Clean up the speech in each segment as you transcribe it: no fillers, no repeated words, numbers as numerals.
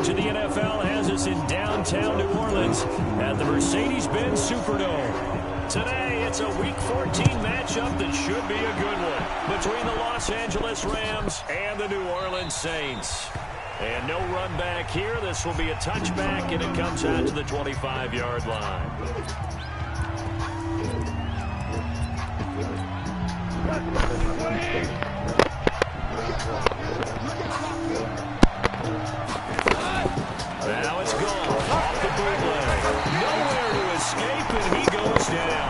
coverage of the NFL has us in downtown New Orleans at the Mercedes-Benz Superdome. Today, it's a Week 14 matchup that should be a good one between the Los Angeles Rams and the New Orleans Saints. And no run back here. This will be a touchback, and it comes out to the 25-yard line. Now it's gone. Off the bootleg. Nowhere to escape, and he goes down.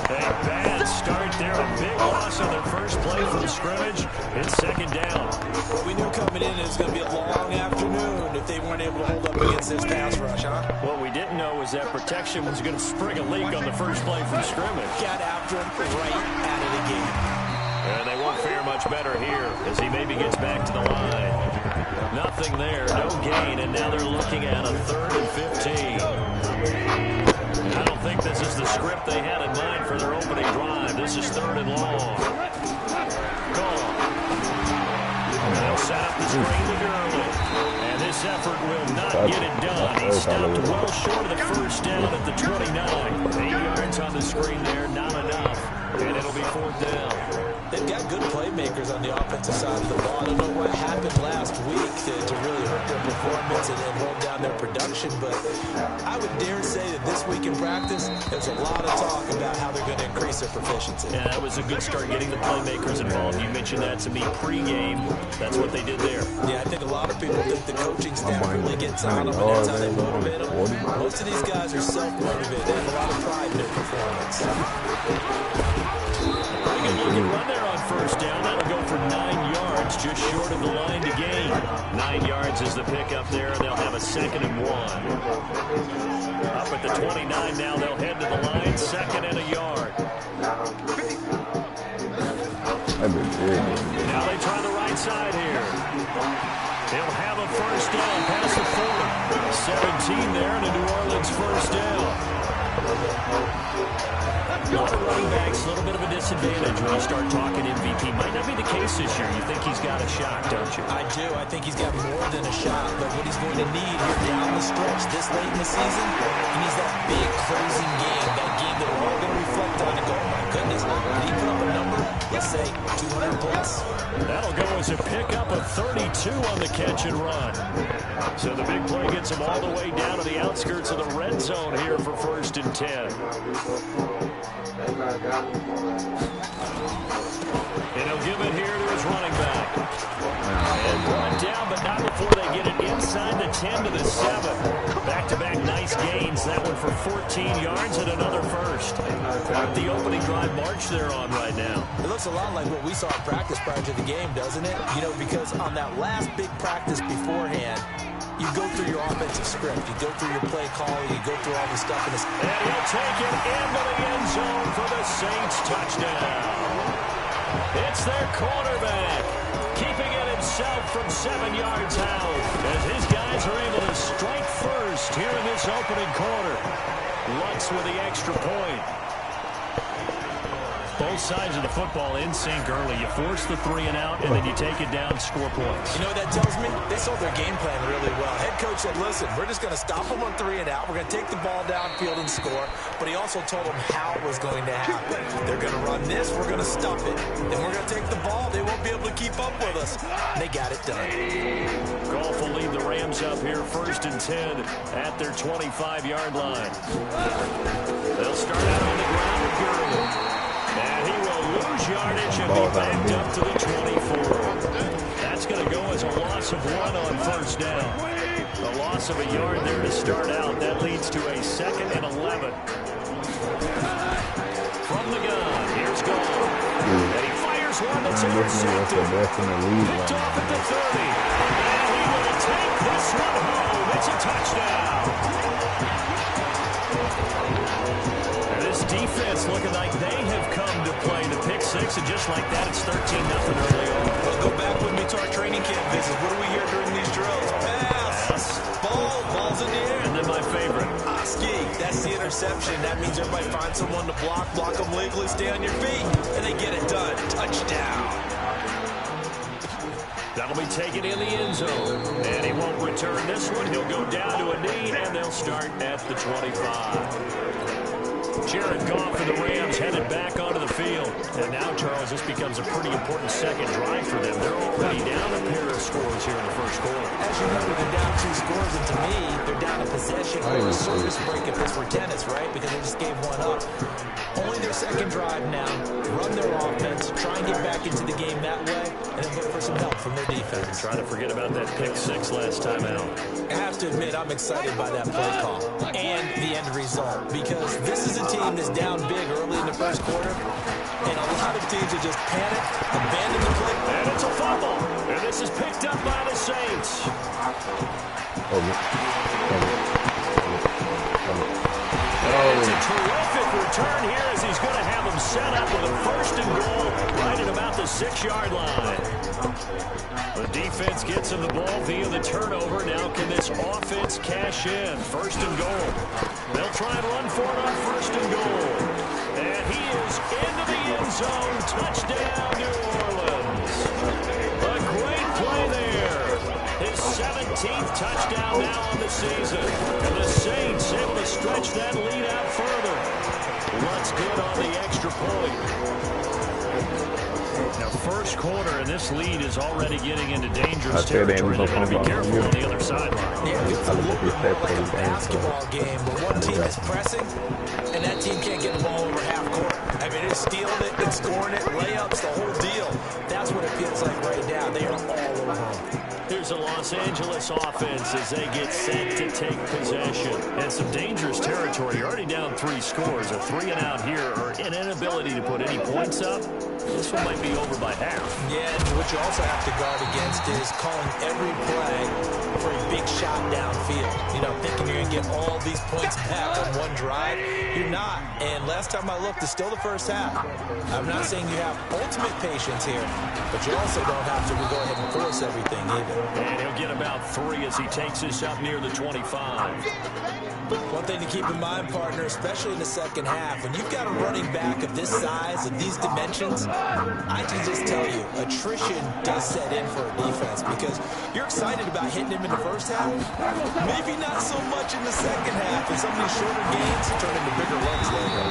A bad start there. A big loss on their first play from scrimmage. It's second down. We knew coming in it was going to be a long afternoon if they weren't able to hold up against this pass rush, huh? What we didn't know is that protection was going to spring a leak on the first play from scrimmage. Got after him right out of the gate. And they won't fare much better here as he maybe gets back to the line. Nothing there, no gain, and now they're looking at a 3rd and 15. And I don't think this is the script they had in mind for their opening drive. This is 3rd and long. Gone. They'll set up the screen to Gurley. And this effort will not get it done. He stopped well short of the first down at the 29. 8 yards on the screen there, not enough. And it'll be 4th down. They've got good playmakers on the offensive side of the ball. I don't know what happened last week to really hurt their performance and hold down their production, but I would dare say that this week in practice, there's a lot of talk about how they're going to increase their proficiency. Yeah, that was a good start getting the playmakers involved. You mentioned that to me pregame. That's what they did there. Yeah, I think a lot of people think the coaching staff really gets on them, and that's how they motivate them. Most of these guys are self-motivated. They have a lot of pride in their performance. Looking run there on first down. That'll go for 9 yards, just short of the line to gain. 9 yards is the pickup there, and they'll have a 2nd and 1. Up at the 29 now, they'll head to the line, 2nd and a yard. Now they try the right side here. They'll have a first down past the 40. 17 there, and a New Orleans first down. A lot of running backs, a little bit of a disadvantage when you start talking MVP. Might not be the case this year. You think he's got a shot, don't you? I do. I think he's got more than a shot. But what he's going to need here down the stretch this late in the season, he needs that big closing game. That game that we're all going to reflect on and go, oh my goodness, did he put up a number? Let's say 200 plus. That'll go as a pickup of 32 on the catch and run. So the big play gets him all the way down to the outskirts of the red zone here for 1st and 10. And he'll give it here to his running back. And brought down, but not before they get it inside the 10 to the 7. Back-to-back nice gains. That one for 14 yards and another first. The opening drive march they're on right now. It looks a lot like what we saw in practice prior to the game, doesn't it? You know, because on that last big practice beforehand, you go through your offensive script. You go through your play calling. You go through all the stuff. And he'll take it into the end zone for the Saints touchdown. It's their quarterback, keeping it himself from 7 yards out, as his guys are able to strike first here in this opening quarter. Lutz with the extra point. Both sides of the football in sync early. You force the 3 and out, and then you take it down, score points. You know what that tells me? They sold their game plan really well. Head coach said, listen, we're just going to stop them on 3 and out. We're going to take the ball downfield and score. But he also told them how it was going to happen. They're going to run this. We're going to stop it. Then we're going to take the ball. They won't be able to keep up with us. And they got it done. Goff will lead the Rams up here 1st and 10 at their 25-yard line. They'll start out on the ground with Gurley. And he will lose yardage and be backed up to the 24. That's going to go as a loss of 1 on first down. A loss of a yard there to start out. That leads to a 2nd and 11. From the gun, here's Goff. And he fires one that's intercepted. Picked off at the 30. And he will take this one home. It's a touchdown. Defense looking like they have come to play the pick 6, and just like that, it's 13-0 early on. Well, go back with me to our training camp visits. What do we hear during these drills? Pass. Ball's in the air. And then my favorite. Ski. That's the interception. That means everybody finds someone to block them legally, stay on your feet, and they get it done. Touchdown. That'll be taken in the end zone. And he won't return this one. He'll go down to a knee, and they'll start at the 25. Jared Goff and the Rams headed back onto the field. And now, Charles, this becomes a pretty important second drive for them. They're already down a pair of scores here in the first quarter. As you know, they're down 2 scores, and to me, they're down a possession or a service break if this were tennis, right? Because they just gave one up. Only their second drive now. Run their offense, try and get back into the game that way, and then look for some help from their defense. Try to forget about that pick 6 last time out. I have to admit, I'm excited by that play call and the end result, because this is a team that's down big early in the first quarter, and a lot of teams are just panic, abandon the play. And it's a fumble, and this is picked up by the Saints. It's a terrific return here as he's going to have him set up with a 1st and goal right at about the 6-yard line. The defense gets him the ball via the turnover. Now can this offense cash in? 1st and goal. They'll try and run for it on 1st and goal. And he is into the end zone. Touchdown, New Orleans. A great play there. His 17th touchdown now on the season. And the Saints able to stretch that lead out further. Looks good on the extra point. Now, first quarter, and this lead is already getting into dangerous territory. They're going to be careful on the other sideline. Yeah, it's a little bit more like a basketball game where one team is pressing, and that team can't get the ball over half court. I mean, it's stealing it, it's scoring it, layups, the whole deal. That's what it feels like right now. They are all over home. Here's a Los Angeles offense as they get set to take possession. And some dangerous territory. You're already down 3 scores. A 3-and-out here, or an inability to put any points up. This one might be over by half. Yeah, and what you also have to guard against is calling every play for a big shot downfield. You know, thinking you're going to get all these points back on one drive. You're not. And last time I looked, it's still the first half. I'm not saying you have ultimate patience here, but you also don't have to go ahead and force everything either. And he'll get about 3 as he takes this up near the 25. One thing to keep in mind, partner, especially in the second half, when you've got a running back of this size, of these dimensions, I can just tell you, attrition does set in for a defense because you're excited about hitting him in the first half. Maybe not so much in the second half, and some of these shorter games turn into bigger runs later.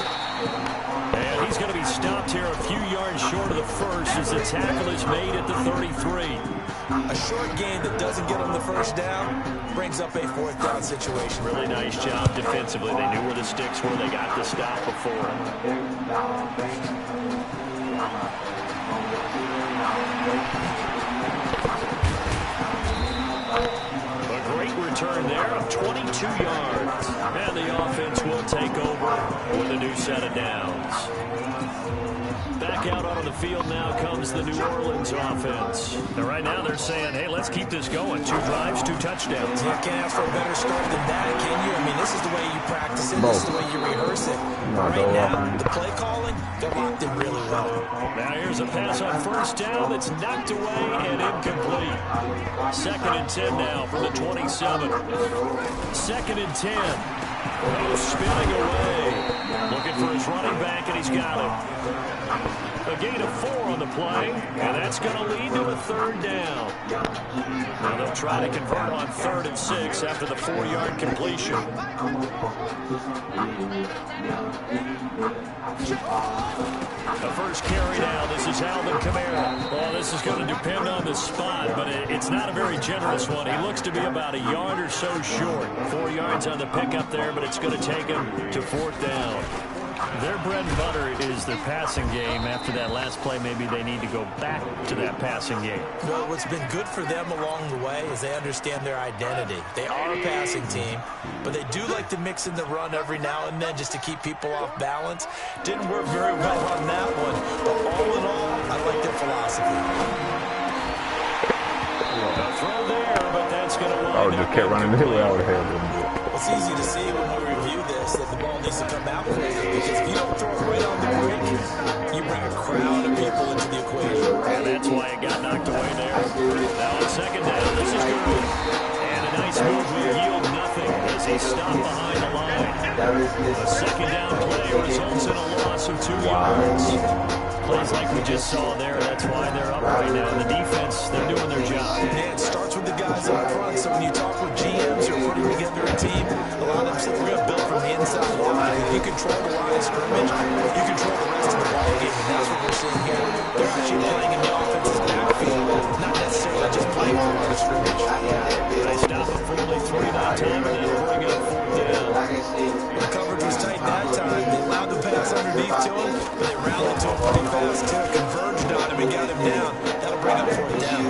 And he's going to be stopped here a few yards short of the first as the tackle is made at the 33. A short gain that doesn't get them the first down brings up a 4th down situation. Really nice job defensively. They knew where the sticks were. They got the stop before. A great return there of 22 yards. And the offense will take over with a new set of downs. Back out onto the field now comes the New Orleans offense. And right now they're saying, hey, let's keep this going. 2 drives, 2 touchdowns. You can't ask for a better start than that, can you? I mean, this is the way you practice it. This is the way you rehearse it. Right now, the play calling, they're locked in really well. Now here's a pass on 1st down that's knocked away and incomplete. 2nd and 10 now from the 27. 2nd and 10. Oh, spinning away. Looking for his running back, and he's got it. A gain of 4 on the play, and that's going to lead to a 3rd down. Now they'll try to convert on 3rd and 6 after the 4-yard completion. The first carry now, this is Alvin Kamara. Well, this is going to depend on the spot, but it's not a very generous one. He looks to be about a yard or so short. 4 yards on the pickup there, but it's going to take him to 4th down. Their bread and butter is their passing game. After that last play, maybe they need to go back to that passing game. Well, what's been good for them along the way is they understand their identity. They are a passing team, but they do like to mix in the run every now and then just to keep people off balance. Didn't work very well on that one, but all in all, I like their philosophy. A throw there, but that's going to wind up. I would just kept running the hill. I would have had them. It's easy to see when we review this that the ball needs to come out quick, because if you don't throw it right on the break, you bring a crowd of people into the equation. And that's why it got knocked away there. Now on 2nd down, this is good. And a nice move will yield nothing as he stopped behind the line. A 2nd down play results in a loss of 2 yards. Plays like we just saw there, that's why they're up right now. And the defense, they're doing their job. Yeah, it starts with the guys up front. So when you talk with GMs who are putting together a team, a lot of them say we're going to build from the inside out. If you control the line of scrimmage, you control the rest of the ball game, and that's what we're seeing here. They're actually playing in the offense's backfield, not necessarily just playing for the line of scrimmage. They stop it for only 3 that time, and then bring it up 4th down. The coverage was tight that time. They allowed the pass underneath to him, but they rallied to him pretty fast, too. Converged on him and got him down. That'll bring up 4th down.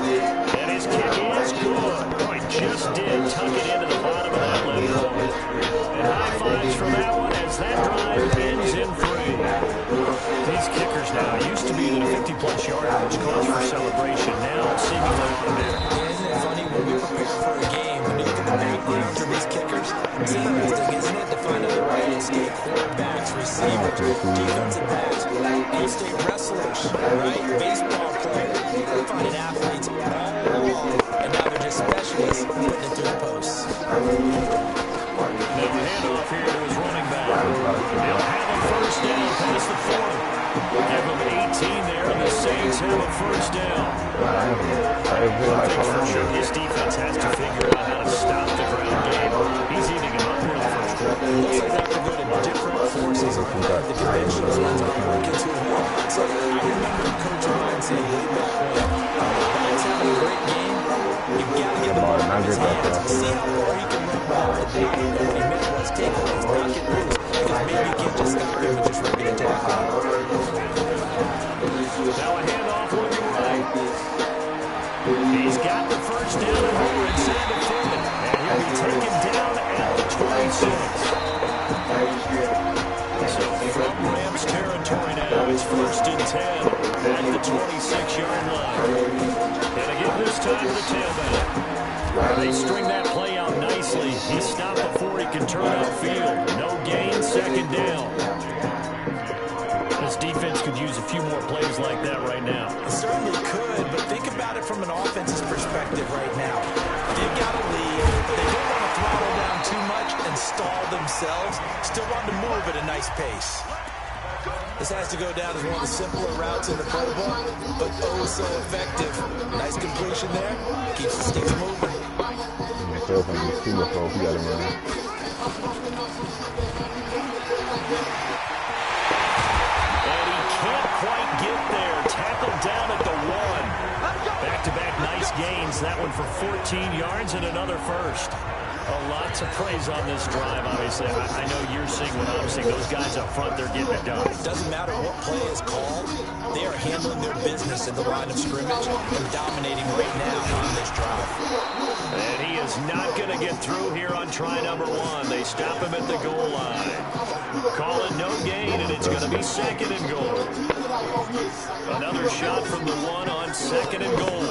And his kick is good. Boy, just did tuck it into the bottom of that left corner. And high fives for that one as that drive ends in 3. These kickers now, used to be that a 50-plus yarder was cause for celebration. Now, seemingly from there. Isn't it funny when we prepare for a game, when you look at the backgrounds of these kickers, it's interesting, isn't it, to find other in-state quarterbacks, receivers, defensive backs, in-state wrestlers, right, baseball players, finding athletes all along, and now they're just specialists putting it through the posts. Now handoff here to his running back. They'll have a first down past the 40. Give him 18 there, and the Saints have a first down. I think for sure this defense has to figure out how to stop the ground game. He's eating him up here in the first quarter. It looks like they have to go to different forces on the conventional ones are working too well. So I remember Coach Ryan saying way back when, Ryan's having a great game, you've got to get the ball in his hands. See how far he can run off the ball. What he meant was take away, not get loose, because maybe you can't just stop him with just regular tackle. Now a handoff looking right. He's got the first down and more inside the 40. And he'll be taken down at the 26. So from Rams territory now, it's 1st and 10 at the 26-yard line. And again, this time the tailback. They string that play out nicely. He stopped before he can turn upfield. No gain, 2nd down. This defense could use a few more plays like that right now. It certainly could, but think about it from an offense's perspective right now. They've got a lead, but they don't want to throttle down too much and stall themselves. Still want to move at a nice pace. This has to go down as one of the simpler routes in the playbook, but oh so effective. Nice completion there. Keeps the sticks moving. Quite get there. Tackled down at the 1. Back-to-back nice gains. That one for 14 yards and another first. Lots of praise on this drive, obviously. I know you're seeing what I'm seeing. Those guys up front, they're getting it done. It doesn't matter what play is called. They are handling their business in the line of scrimmage and dominating right now on this drive. And he is not going to get through here on try number 1. They stop him at the goal line. Call it no gain, and it's going to be 2nd and goal. Another shot from the 1 on 2nd and goal.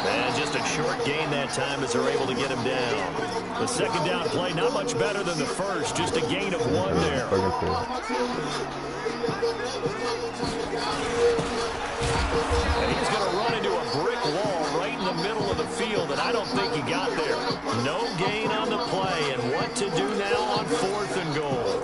And just a short gain that time as they're able to get him down. The 2nd down play, not much better than the first. Just a gain of 1 there. And he's going to run into a brick wall right in the middle of the field, and I don't think he got there. No gain on the play, and what to do now on 4th and goal.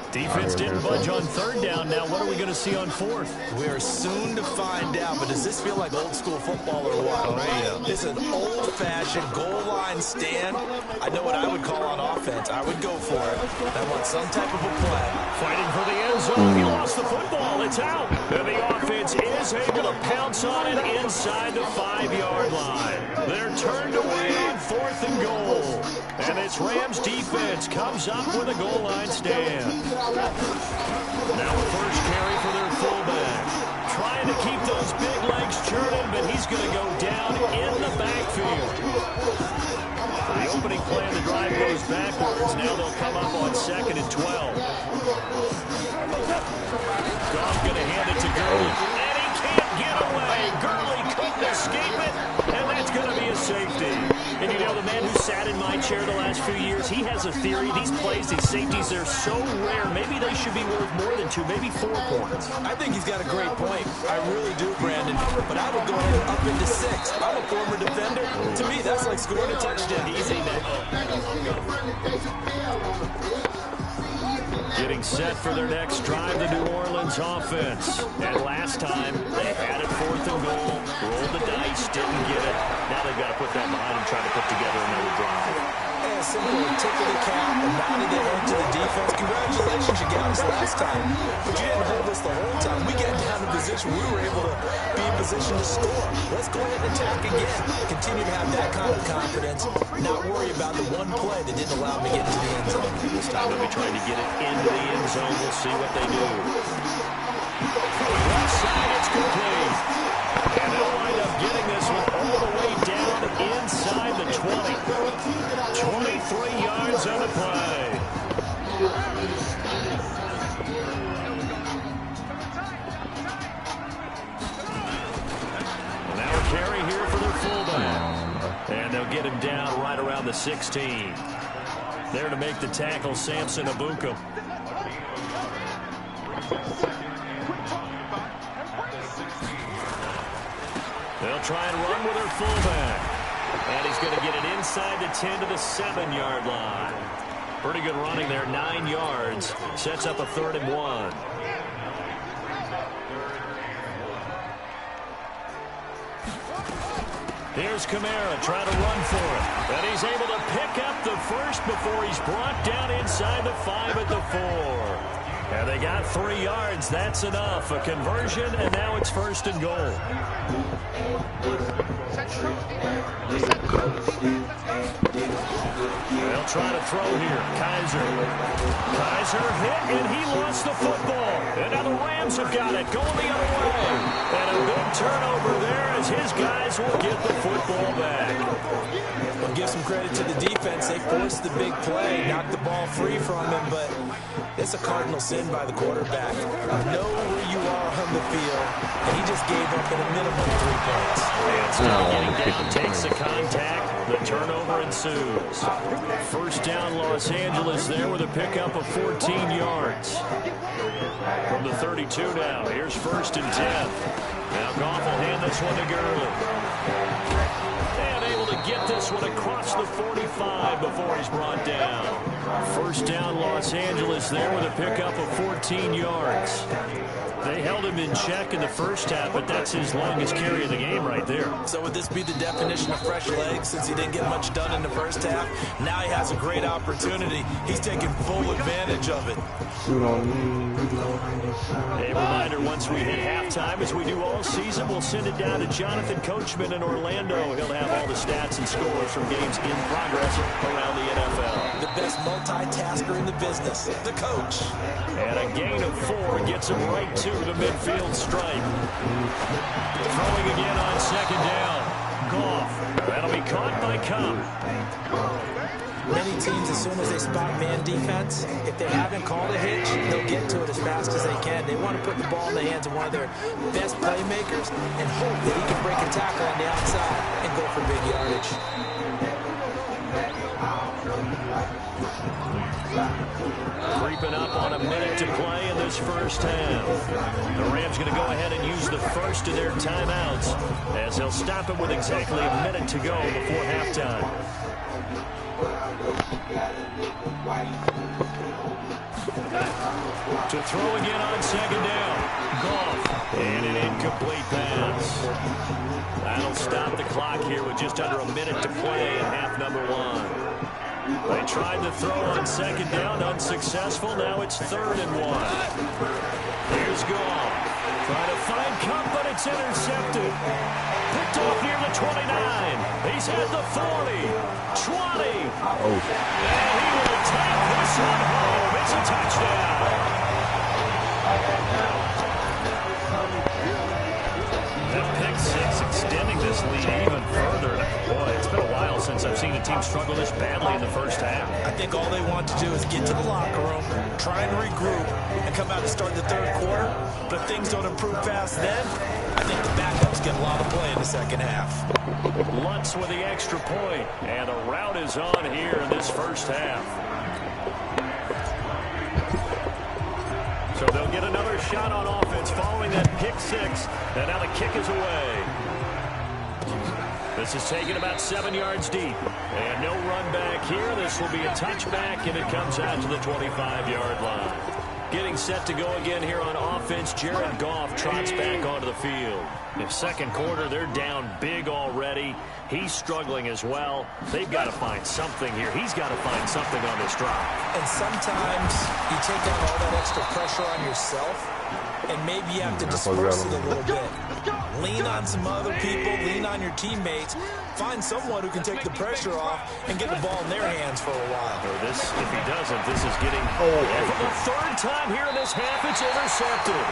Defense didn't budge on 3rd down. Now what are we going to see on 4th? We're soon to find out, but does this feel like old school football or what? Oh, This is an old-fashioned goal line stand. I know what I would call on offense. I would go for it. I want some type of a play. Fighting for the end zone. He lost the football. It's out. And the offense is able to pounce on it inside the 5-yard line. They're turned away on 4th and goal. And this Rams defense comes up with a goal line stand. Now a first carry for their fullback. Trying to keep those big legs churning, but he's going to go down in the backfield. The opening play of the drive goes backwards. Now they'll come up on 2nd and 12. Goff's going to hand it to Gurley. And he can't get away. Gurley couldn't escape it. And that's going to be a safety. And you know, the man who sat in my chair the last few years, he has a theory. These plays, these safeties, they're so rare. Maybe they should be worth more than 2, maybe 4 points. I think he's got a great point. I really do, Brandon. But I would go ahead up into 6. I'm a former defender. To me, that's like scoring a touchdown. Easy now. Getting set for their next drive, the New Orleans offense. And last time, they had it 4th and goal, rolled the dice, didn't get it. Now they've got to put that behind them, try to put together another drive. A simple tip of the cap, a nod of the head to the defense. Congratulations, you got us last time. But you didn't hold us the whole time. We got down in position. We were able to be in position to score. Let's go ahead and attack again. Continue to have that kind of confidence. Not worry about the one play that didn't allow them to get into the end zone. This time they'll be trying to get it into the end zone. We'll see what they do. Left side, it's complete. And they'll wind up getting this one all the way down inside the 20. 23 yards on the play. Now a carry here for their fullback. And they'll get him down right around the 16. There to make the tackle, Samson Abuka. They'll try and run with their fullback. And he's going to get it inside the 10 to the 7-yard line. Pretty good running there, 9 yards. Sets up a 3rd and 1. Here's Kamara trying to run for it. And he's able to pick up the first before he's brought down inside the 5 at the 4. And they got 3 yards. That's enough. A conversion, and now it's 1st and goal. They'll try to throw here. Kaiser hit, and he lost the football. And now the Rams have got it, going the other way. And a big turnover there as his guys will get the football back. We'll give some credit to the defense. They forced the big play, knocked the ball free from him, but it's a cardinal sin by the quarterback. Know where you are on the field, and he just gave up at a minimum 3 points. And still getting down, takes the contact. The turnover ensues. 1st down, Los Angeles there with a pickup of 14 yards. From the 32 now, here's 1st and 10. Now Goff will hand this one to Gurley. And able to get this one across the 45 before he's brought down. 1st down, Los Angeles there with a pickup of 14 yards. They held him in check in the first half, but that's his longest carry of the game right there. So would this be the definition of fresh legs since he didn't get much done in the first half? Now he has a great opportunity. He's taking full advantage of it. A reminder, once we hit halftime, as we do all season, we'll send it down to Jonathan Coachman in Orlando. He'll have all the stats and scores from games in progress around the NFL. The best multitasker in the business, the coach. And a gain of 4 gets him right to the midfield stripe. Throwing again on 2nd down. Goff. That'll be caught by Cobb. Many teams, as soon as they spot man defense, if they haven't called a hitch, they'll get to it as fast as they can. They want to put the ball in the hands of one of their best playmakers and hope that he can break a tackle on the outside and go for big yardage. Creeping up on a minute to play in this first half. The Rams going to go ahead and use the first of their timeouts as they'll stop it with exactly a minute to go before halftime. To throw again on 2nd down. Goff. And an incomplete pass. That'll stop the clock here with just under a minute to play in half number 1. They tried to throw on 2nd down, unsuccessful. Now it's 3rd and 1. Here's Goff. Trying to find Cup, but it's intercepted. Picked off near the 29. He's at the 40. 20. And he will take this one home. It's a touchdown. That pick 6 extending this lead even further. Boy, it's been a while since I've seen a team struggle this badly in the first half. I think all they want to do is get to the locker room, try and regroup, and come out and start the 3rd quarter. But if things don't improve fast then, I think the backups get a lot of play in the 2nd half. Lutz with the extra point, and the route is on here in this first half. So they'll get another shot on offense following that pick 6, and now the kick is away. This is taken about 7 yards deep. And no run back here. This will be a touchback, and it comes out to the 25-yard line. Getting set to go again here on offense. Jared Goff trots back onto the field. In second quarter, they're down big already. He's struggling as well. They've got to find something here. He's got to find something on this drive. And sometimes you take on all that extra pressure on yourself, and maybe you have to disperse it a little bit. Lean on some other people, lean on your teammates, find someone who can take the pressure off and get the ball in their hands for a while. Or this, if he doesn't, this is getting... And for the third time here in this half, it's intercepted.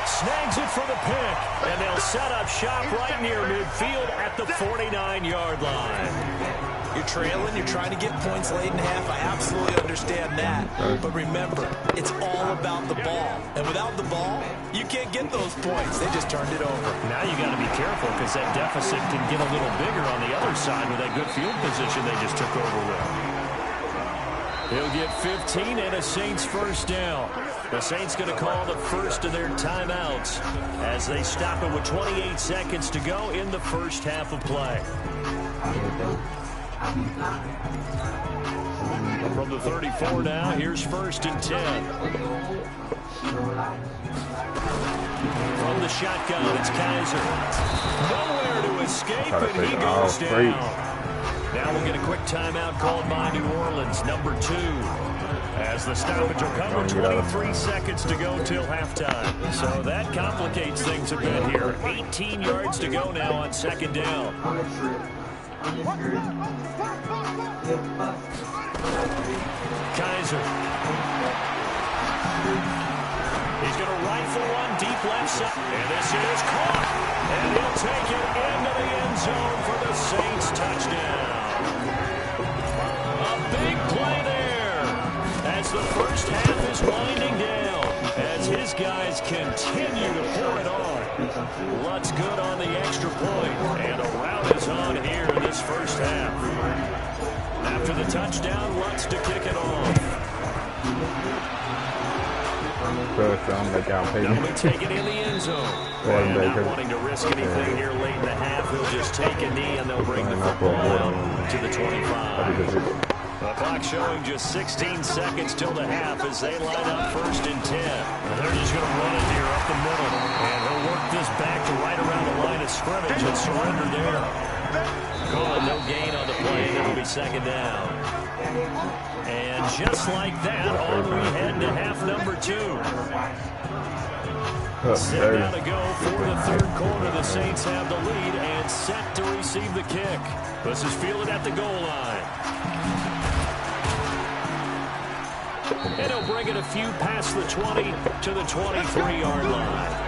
Snags it for the pick, and they'll set up shop right near midfield at the 49-yard line. You're trailing, you're trying to get points late in half. I absolutely understand that. But remember, it's all about the ball. And without the ball, you can't get those points. They just turned it over. Now you got to be careful because that deficit can get a little bigger on the other side with that good field position they just took over with. He'll get 15 and a Saints first down. The Saints going to call the first of their timeouts as they stop it with 28 seconds to go in the first half of play. From the 34 now, here's first and 10. From the shotgun, it's Kaiser. Nowhere to escape, and he goes down. Now we'll get a quick timeout called by New Orleans, number 2. As the stoppage will come with 23 seconds to go till halftime. So that complicates things a bit here. 18 yards to go now on second down. Kaiser. He's going to rifle one deep left side. And this is caught. And he'll take it into the end zone for the Saints touchdown. A big play there as the first half is winding down. As his guys continue to pour it on. Lutz good on the extra point. And a rout is on here in this first half. After the touchdown, Lutz to kick it off. Now we take it in the end zone. And not wanting to risk anything here late in the half, he'll just take a knee and they'll bring the football out to the 25. The clock showing just 16 seconds till the half as they line up first and 10. And they're just going to run it here up the middle. And he'll work this back to right around the line of scrimmage and surrender there. Calling no gain on the play. It'll be second down. And just like that, on we head to half number 2. Set now to go for the third quarter. The Saints have the lead and set to receive the kick. This is fielded at the goal line. And he'll bring it a few past the 20 to the 23-yard line.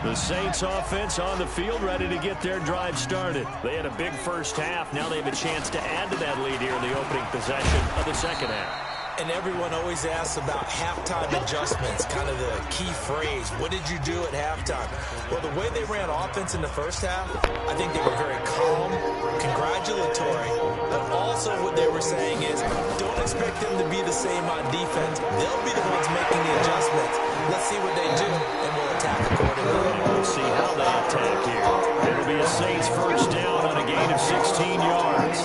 The Saints offense on the field ready to get their drive started. They had a big first half. Now they have a chance to add to that lead here in the opening possession of the second half. And everyone always asks about halftime adjustments, kind of the key phrase. What did you do at halftime? Well, the way they ran offense in the first half, I think they were very calm, congratulatory, but also what they were saying is don't expect them to be the same on defense. They'll be the ones making the adjustments. Let's see what they do, and we'll attack accordingly. We'll see how they attack here. It'll be a Saints first down on a gain of 16 yards.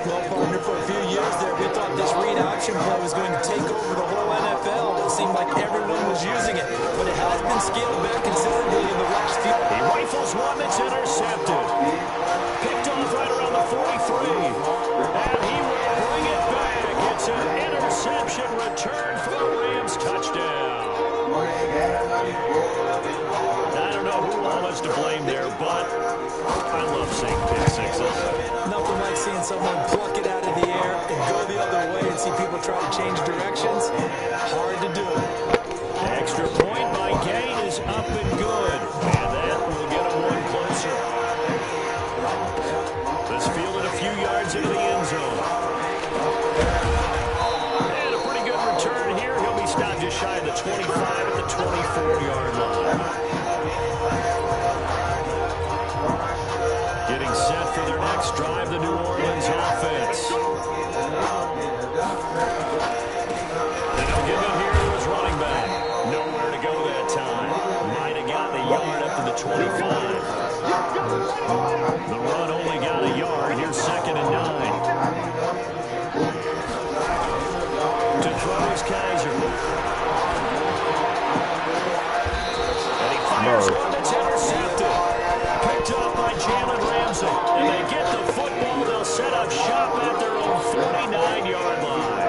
Well, partner, for a few years there, we thought this read option play was going to take over the whole NFL. It seemed like everyone was using it, but it has been scaled back considerably in the last few. He rifles one that's intercepted. Picked off right around the 43. And he will bring it back. It's an interception return for the Rams touchdown. I don't know who all is to blame there, but I love seeing pick sixes. Nothing like seeing someone pluck it out of the air and go the other way and see people try to change directions. Hard to do. Extra point by Gain is up and good. And that will get him one closer. This fielded a few yards into the end zone. And a pretty good return here. He'll be stopped just shy of the 25 at the 24-yard line. Getting set for their next drive, the New Orleans offense. And they'll give it here to his running back. 25. The run only got a yard. Here's 2nd and 9. To throw is Kaiser. And he fires one that's intercepted. Picked up by Jalen Ramsey. And they get the football. They'll set up shop at their own 49-yard line.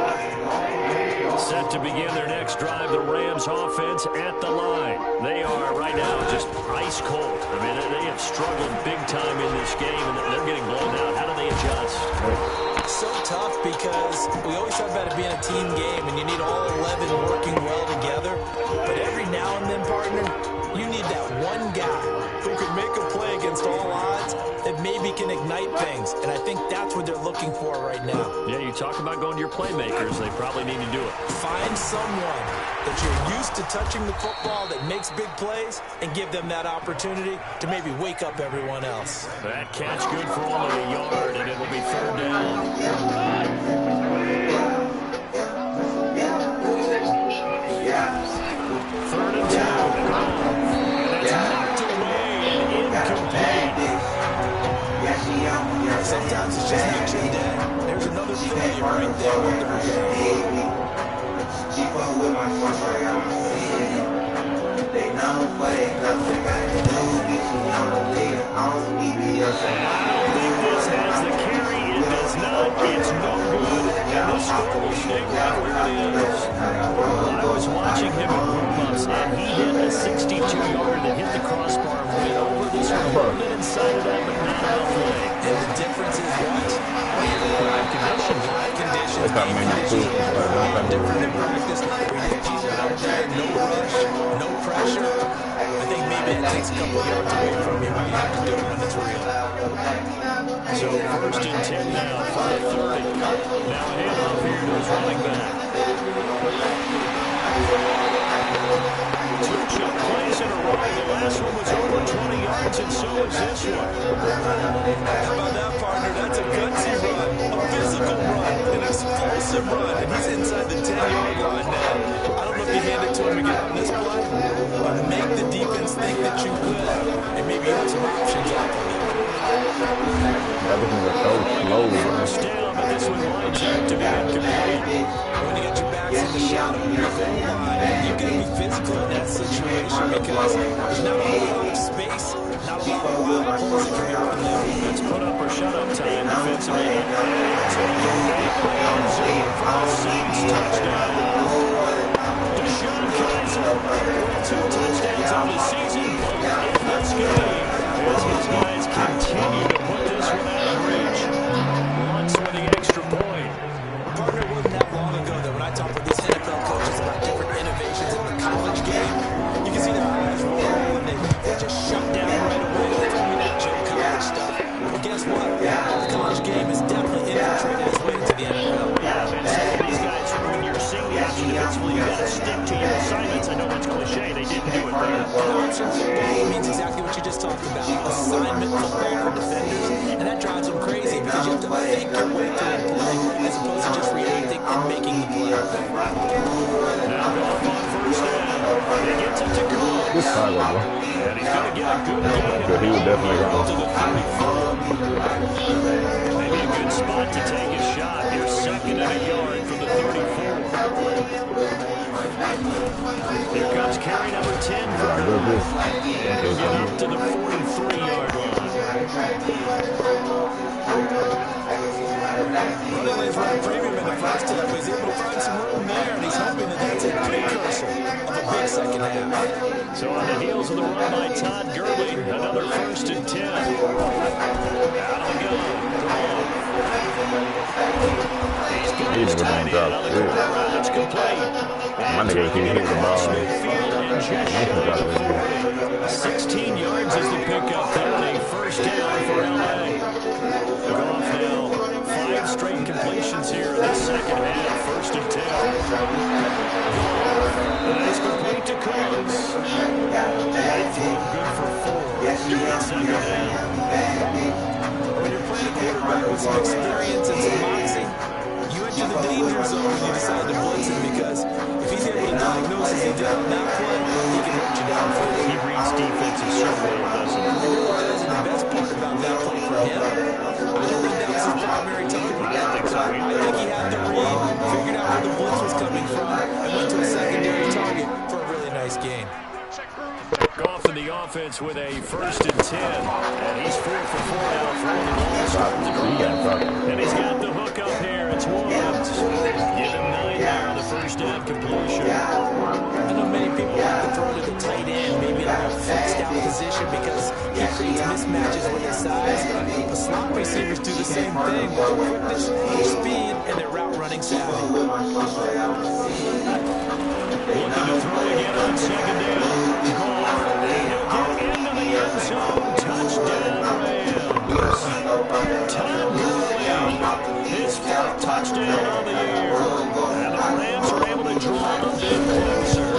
Set to begin their next drive, the Rams offense at the line. They are right now just ice cold. I mean, they have struggled big time in this game, and they're getting blown out. How do they adjust? So tough because we always talk about it being a team game, and you need all 11 working well together. But every now and then, partner, you need that one guy who can make a play against all odds that maybe can ignite things. And I think that's what they're looking for right now. Yeah, you talk about going to your playmakers. They probably need to do it. Find someone that you're used to touching the football that makes big plays and give them that opportunity to maybe wake up everyone else. That catch good for only a yard, and it will be 3rd down. 3rd and 2. That's knocked away and incomplete. Sometimes it's just action day. There's another failure right there with the Keep up with my force right now. They know what they got to do. I'm the leader. I don't need me up. I don't think this has the carry. It does not. It's no good. And the score will stay right where it is. I was watching him in warm-ups, and he hit a 62-yarder that hit the crossbar and went over this one. A little bit inside of that, but not halfway. And the difference is what? Live conditions. Live conditions. Different in practice. Out there, no rush, no pressure. I think maybe it takes a couple yards away from you when you have to do it when it's real. So 1st and 10 now from the 30. Now a handoff here to his running back. 2 jump plays in a row. The last one was over 20 yards, and so is this one. How about that, partner? That's a gutsy run, a physical run, an explosive run, and he's inside the 10-yard line now. I don't know if you hand it to him again on this play, but make the defense think that you could, and maybe you have some options off of it. That was so slow. First down, but this one lines up to be incomplete. When you get your backs in the shadow of your goal line, you got to be physical in that situation because there's not a whole lot of space, not a lot of wild pulls that can be run there. Let's put up or shut up time defensively. Touchdown. Deshaun Kaiser with 2 touchdowns on the season. In this game, as his guys continue to put this one out of reach. Once with the extra point. Partner, it wasn't that long ago that when I talk with these NFL coaches about different innovations in the college game, you can see their eyes roll and they just shut down right away. They told me that Jim college stuff. Well, guess what? The college game has definitely infiltrated its way into the NFL. Yeah, and some of these guys, when you're seeing the option defensively, you got to stick to your assignments. I know it's cliche. They didn't do it there. Option football means exactly what you just talked about. Assignment football for defenders. And that drives them crazy because you have to think your way through the play as opposed to just reacting and making the play. Now off on 1st down. He gets it to Cook. This side, bro. And he's going to get a good gain. But he would definitely go. To the 34. Maybe a good spot to take a shot. Here's 2nd and a yard from the 34. Here comes carry number 10 for Cook. And he'll get up to the 43-yard line. Running lanes running premium in the first half. He's able to find some room there, and he's hoping that that's a precursor of a big second half. So on the heels of the run by Todd Gurley, another 1st and 10. Out of the gun. He's got his tight end on the corner route. It's complete. My nigga keep hitting the ball. 16 yards is the pickup there. 1st down for LA. Goff now 5 straight completions here in the second half. 1st and 10. And it's complete to Coons. Right through, good for 4. Second down. When you're playing a quarterback with some experience and some moxie, you enter the danger zone when you decide to blitz him because if he's able to diagnose as he did on that play, he can hurt you down. He reads defenses so well. and the offense with a 1st and 10. And he's 4 for 4 now, throwing the ball, starting to drive. And he's got the hook up here. It's Woods. Give him 9 there on the first down completion. I know many people like to throw to the tight end, maybe in a flexed out position because he creates mismatches with his size. But slot receivers do the same thing with quickness, speed, and their route running savvy. Looking to throw again on 2nd down. He'll get into the end zone. Touchdown, Rams. DAGoat, his 4th touchdown on the year. And the Rams are able to draw a bit closer.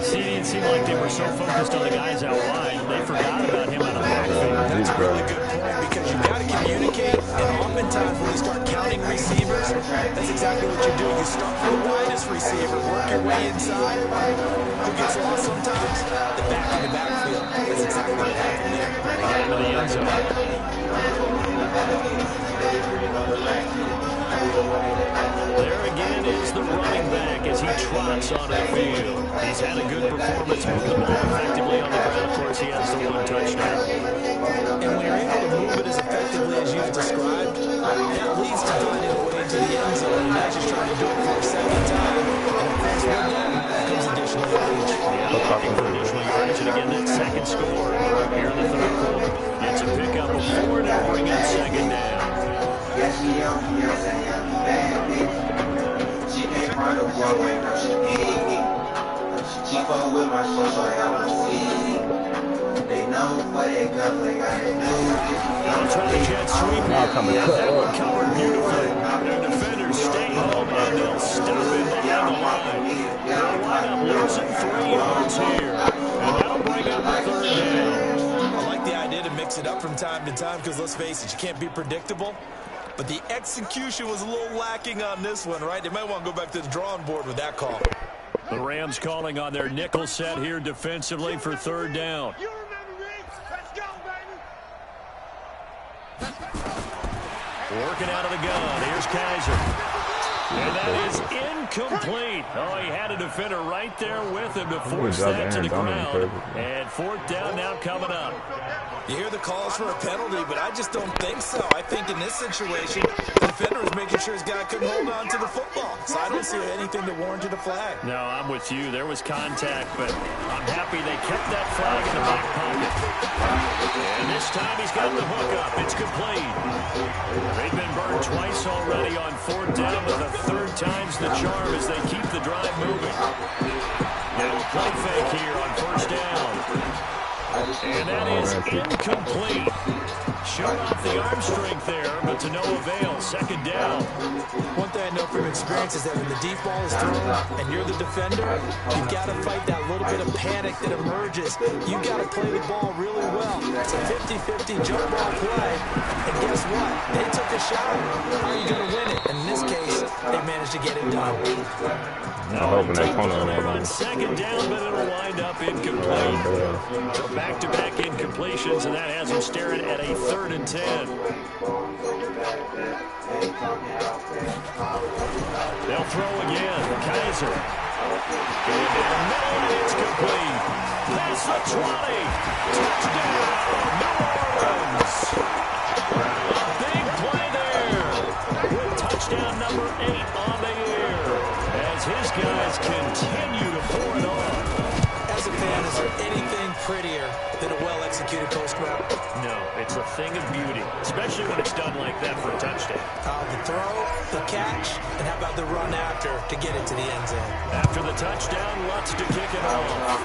See, it seemed like they were so focused on the guys out wide, they forgot about him out of the backfield. That's a really good point because you've got to communicate, and oftentimes when you start counting receivers, that's exactly what you're doing. You start from the widest receiver, work your way inside. Who gets lost sometimes? The back in the backfield. That's exactly what happened there. Into the end zone. There again is the running back as he trots onto the field. He's had a good performance, moving the ball effectively on the ground. Of course, he has the 1 touchdown. And when you're able to move it as effectively as you've described, that leads to finding a way into the end zone. And not just trying to do it for a 2nd time. And of course, with that comes additional yardage. Yeah, looking for additional yardage. And again, that 2nd score here in the 3rd quarter. It's a pickup of 4 to bring up 2nd down. Yes, she young, you know what I'm saying? Bad bitch. She can't run the floor right now. She big. She fuck with my social, I wanna see. They know what they got, they got to do. They'll try the jet sweep. That one covered beautifully. Their defenders stay home and they'll stop it behind the line. They'll wind up losing 3 yards here. And that'll bring up the 3rd down. I like the idea to mix it up from time to time because let's face it, you can't be predictable. But the execution was a little lacking on this one, right? They might want to go back to the drawing board with that call. The Rams calling on their nickel set here defensively for 3rd down. You remember me? Let's go, baby. Working out of the gun. Here's Kaiser. And that is incomplete. Oh, he had a defender right there with him to force that to the ground. And 4th down now coming up. You hear the calls for a penalty, but I just don't think so. I think in this situation, the defender was making sure his guy couldn't hold on to the football. So I don't see anything that warranted a flag. No, I'm with you. There was contact, but I'm happy they kept that flag in the back pocket. And this time he's got the hook up. It's complete. They've been burned twice already on 4th down, but the 3rd time's the charm as they keep the drive moving. Now a play fake here on 1st down. And that is incomplete. Showed off the arm strength there, but to no avail. 2nd down. One thing I know from experience is that when the deep ball is thrown and you're the defender, you've got to fight that little bit of panic that emerges. You've got to play the ball really well. It's a 50-50 jump ball play. And guess what? They took a shot. How are you going to win it? And in this case, they managed to get it done. I'm hoping they punt on that On one. 2nd down, but it'll wind up incomplete. So back-to-back incompletions, and that has him staring at a 3rd and 10. They'll throw again. Kaiser. Going down the middle, it's complete. Past the 20. Touchdown, New Orleans. Big play there. With touchdown number 8 on the year. As his guys continue to pour it on. As a fan, is there anything prettier than a well-executed post route? No, it's a thing of beauty, especially when it's done like that for a touchdown. The throw, the catch, and how about the run after to get it to the end zone? After the touchdown, Lutz to kick it off.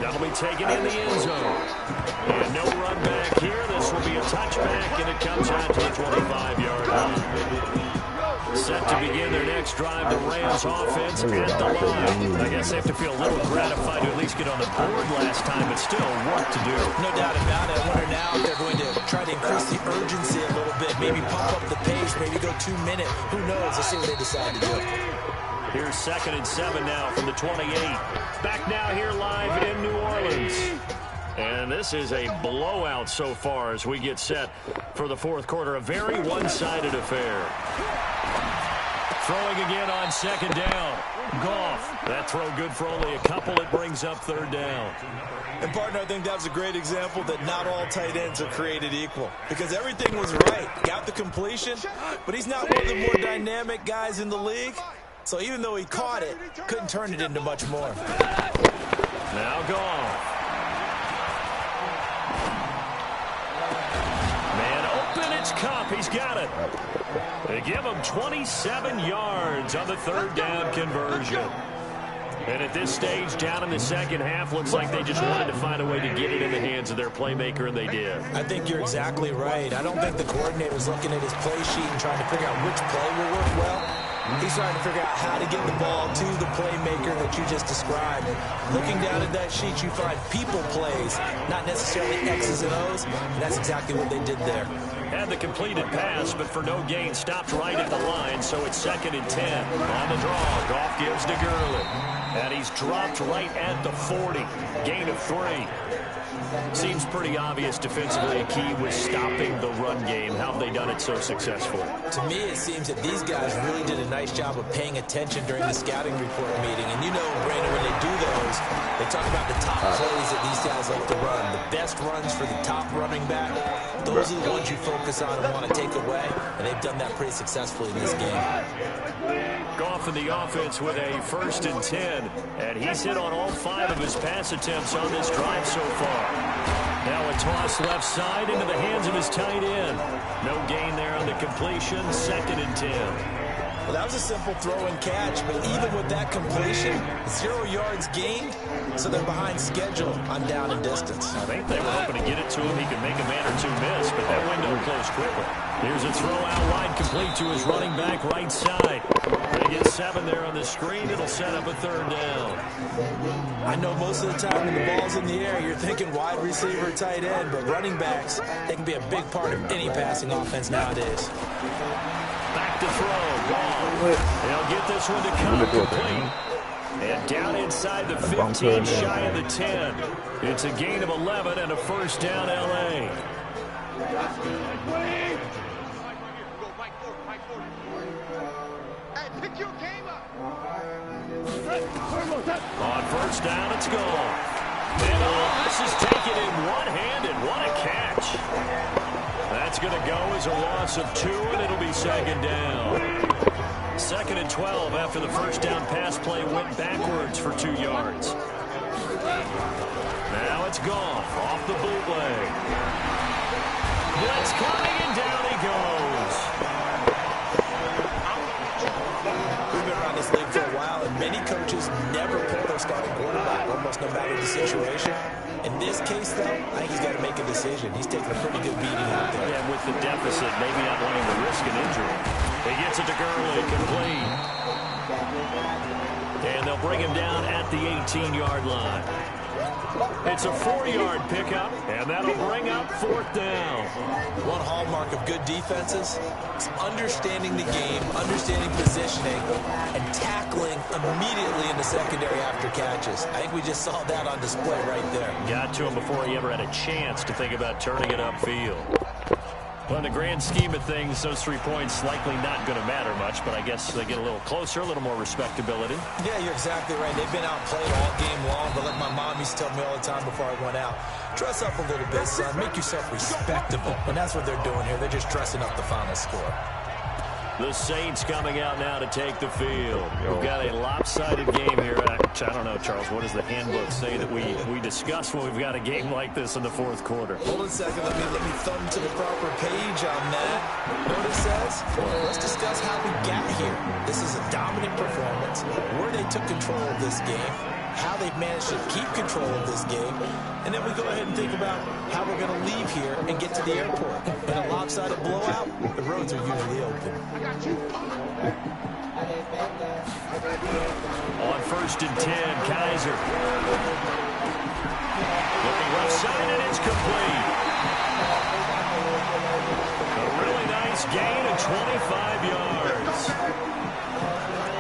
That'll be taken in the end zone. And no run back here. This will be a touchback, and it comes out to the 25-yard line. Set to begin their next drive, the Rams offense at the line. I guess they have to feel a little gratified to at least get on the board last time, but still work to do. No doubt about it. I wonder now if they're going to try to increase the urgency a little bit, maybe pump up the pace, maybe go 2-minute. Who knows? Let's see what they decide to do. Here's 2nd and 7 now from the 28. Back now here live in New Orleans. And this is a blowout so far as we get set for the 4th quarter. A very one-sided affair. Throwing again on 2nd down. Goff. That throw good for only a couple. It brings up third down. And, partner, I think that was a great example that not all tight ends are created equal. Because everything was right. Got the completion, but he's not one of the more dynamic guys in the league. So even though he caught it, couldn't turn it into much more. Now Goff. Man open, it's Cup. He's got it. They give him 27 yards on the third down conversion. And at this stage, down in the second half, looks like they just wanted to find a way to get it in the hands of their playmaker, and they did. I think you're exactly right. I don't think the coordinator's looking at his play sheet and trying to figure out which play will work well. He's trying to figure out how to get the ball to the playmaker that you just described. Looking down at that sheet, you find people plays, not necessarily X's and O's, and that's exactly what they did there. Had the completed pass, but for no gain, stopped right at the line, so it's 2nd and 10. On the draw, Goff gives to Gurley. And he's dropped right at the 40. Gain of 3. Seems pretty obvious defensively a key was stopping the run game. How have they done it so successfully? To me, it seems that these guys really did a nice job of paying attention during the scouting report meeting. And you know, Brandon, when they do those, they talk about the top plays that these guys like to run. The best runs for the top running back. Those are the ones you focus on and want to take away. And they've done that pretty successfully in this game. Goff in the offense with a 1st and 10. And he's hit on all 5 of his pass attempts on this drive so far. Now a toss left side into the hands of his tight end. No gain there on the completion. 2nd and 10. Well, that was a simple throw and catch, but even with that completion, 0 yards gained, so they're behind schedule on down and distance. I think they were hoping to get it to him. He could make a man or two miss, but that window closed quickly. Here's a throw out wide, complete to his running back right side. They get 7 there on the screen. It'll set up a 3rd down. I know most of the time when the ball's in the air, you're thinking wide receiver, tight end, but running backs, they can be a big part of any passing offense nowadays. Back to throw. Gone. They'll get this one to come complete. And down inside the 15, shy of the 10. It's a gain of 11 and a 1st down, L.A. On 1st down, it's gone. And this is taken in one-handed. What a catch. That's going to go as a loss of 2, and it'll be 2nd down. 2nd and 12 after the 1st down pass play went backwards for 2 yards. Now it's Goff off the bootleg. Blitz coming, and down he goes. We've been around this league for a while, and many coaches never pull their starting quarterback, almost no matter the situation. In this case, though, I think he's got to make a decision. He's taking a pretty good beating out there. Yeah, with the deficit, maybe not wanting to risk an injury. He gets it to Gurley, complete. And they'll bring him down at the 18-yard line. It's a 4-yard pickup, and that'll bring up 4th down. One hallmark of good defenses is understanding the game, understanding positioning, and tackling immediately in the secondary after catches. I think we just saw that on display right there. Got to him before he ever had a chance to think about turning it upfield. Well, in the grand scheme of things, those 3 points likely not going to matter much, but I guess they get a little closer, a little more respectability. Yeah, you're exactly right. They've been outplayed all game long, but like my mom used to tell me all the time before I went out, dress up a little bit, son. Make yourself respectable. And that's what they're doing here. They're just dressing up the final score. The Saints coming out now to take the field. We've got a lopsided game here. I don't know, Charles, what does the handbook say that we discuss when we've got a game like this in the 4th quarter? Hold on a second. Let me thumb to the proper page on that. What it says? Let's discuss how we got here. This is a dominant performance. Where they took control of this game. How they've managed to keep control of this game. And then we go ahead and think about how we're going to leave here and get to the airport. In a lopsided blowout, the roads are usually open. On 1st and 10, Kaiser. Looking left side, and it's complete. A really nice gain of 25 yards.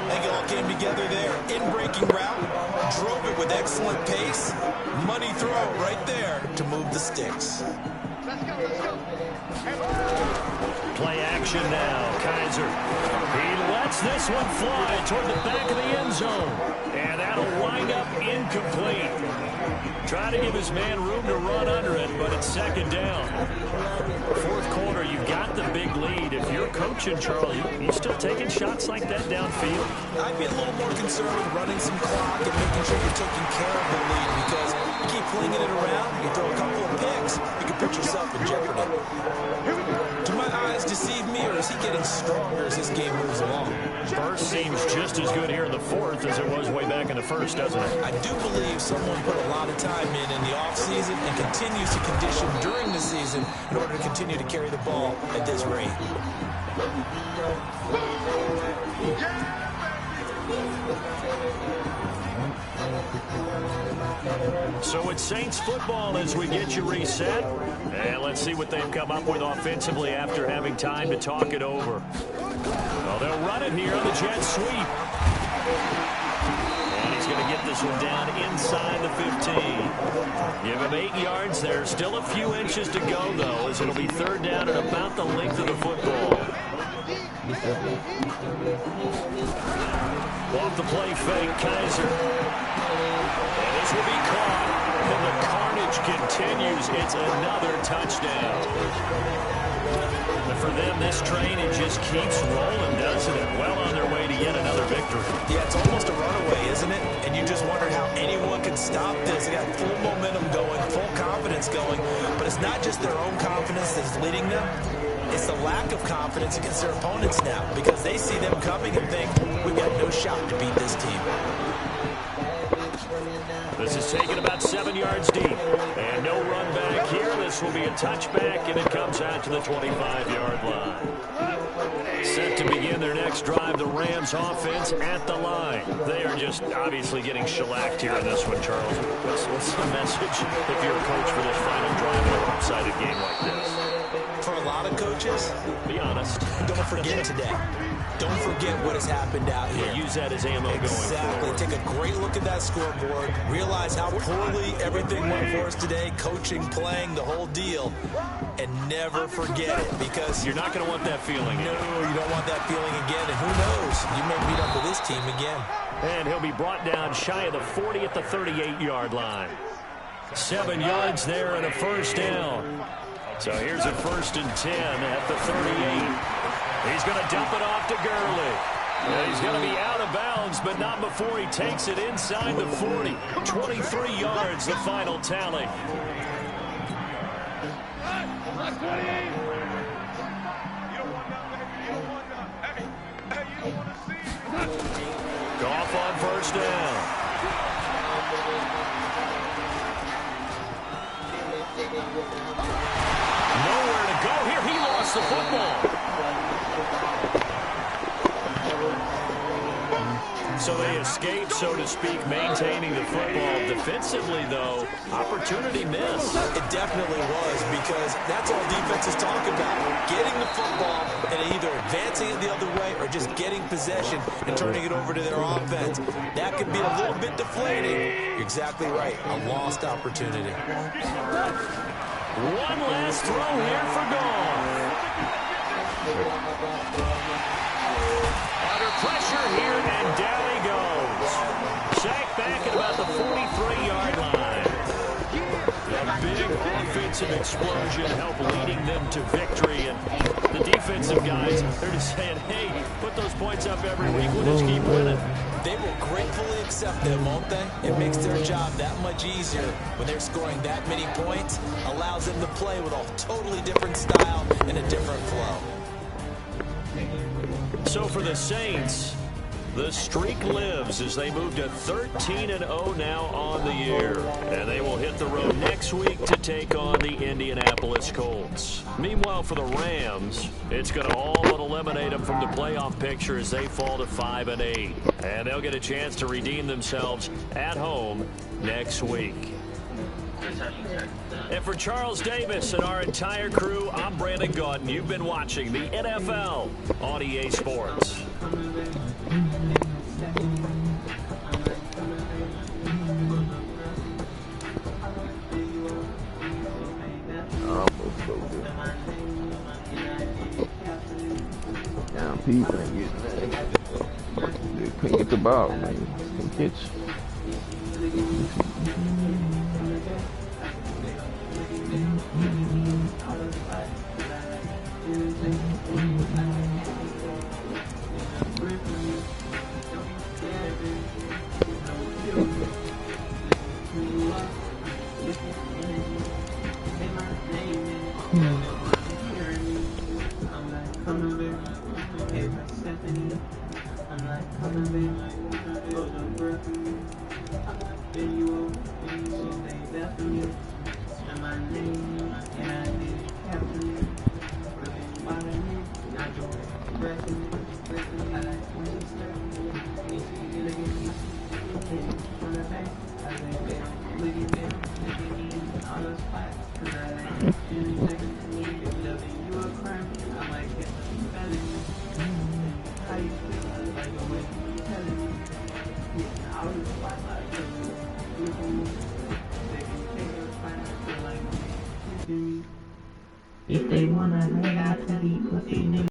I think it all came together there. In-breaking route, drove it with excellent pace. Money throw right there to move the sticks. Play action now. Kaiser. He lets this one fly toward the back of the end zone. And that'll wind up incomplete. Try to give his man room to run under it, but it's second down. Fourth quarter, you've got the big lead. If you're coaching, Charles, you still taking shots like that downfield? I'd be a little more concerned with running some clock and making sure you're taking care of the lead, because you keep flinging it around, you throw a couple of picks, you can put yourself in jeopardy. Do my eyes deceive me, or is he getting stronger as this game moves along? First seems just as good here in the fourth as it was way back in the first, doesn't it? I do believe someone put a lot of time in the offseason and continues to condition during the season in order to continue to carry the ball at this rate. So it's Saints football as we get you reset. And let's see what they've come up with offensively after having time to talk it over. Well, they'll run it here on the jet sweep. And he's going to get this one down inside the 15. Give him 8 yards there. Still a few inches to go, though, as it'll be third down at about the length of the football. Off the play fake, Kaiser. And this will be caught. And the carnage continues. It's another touchdown. And for them, this train, it just keeps rolling, doesn't it? Well on their way to yet another victory. Yeah, it's almost a runaway, isn't it? And you just wondered how anyone can stop this. They got full momentum going, full confidence going. But it's not just their own confidence that's leading them. It's the lack of confidence against their opponents now, because they see them coming and think, we've got no shot to beat this team. This is taken about 7 yards deep. And no run back here. This will be a touchback, and it comes out to the 25-yard line. Set to begin their next drive, the Rams offense at the line. They are just obviously getting shellacked here in this one, Charles. What's the message if you're a coach for this final drive in a lopsided game like this? For a lot of coaches, be honest. Don't forget today. Don't forget what has happened out here. Use that as ammo going forward. Take a great look at that scoreboard. Realize how poorly everything went for us today. Coaching, playing, the whole deal. And never forget it, because you're not going to want that feeling. No, you don't want that feeling again. And who knows? You may meet up with this team again. And he'll be brought down shy of the 40 at the 38-yard line. 7 yards there and a first down. So here's a 1st and 10 at the 38. He's going to dump it off to Gurley. And he's going to be out of bounds, but not before he takes it inside the 40. 23 yards, the final tally. Goff on first down. Nowhere to go here. He lost the football. So they escape, so to speak, maintaining the football. Defensively, though, opportunity missed. It definitely was, because that's all defenses talk about. Getting the football and either advancing it the other way or just getting possession and turning it over to their offense. That could be a little bit deflating. You're exactly right. A lost opportunity. One last throw here for Goff. Under pressure here, and down he goes. Sacked back at about the 43-yard line. A big offensive explosion helped leading them to victory. And the defensive guys, they're just saying, hey, put those points up every week. We'll just keep winning. They will gratefully accept them, won't they? It makes their job that much easier when they're scoring that many points. Allows them to play with a totally different style and a different flow. So for the Saints, the streak lives as they move to 13-0 now on the year. And they will hit the road next week to take on the Indianapolis Colts. Meanwhile, for the Rams, it's going to all but eliminate them from the playoff picture as they fall to 5-8. And they'll get a chance to redeem themselves at home next week. And for Charles Davis and our entire crew, I'm Brandon Gaudin. You've been watching the NFL on EA Sports. Oh. Pete ain't getting that. They couldn't get the ball, man. Couldn't catch. If they wanna hang out to the pussy nigga.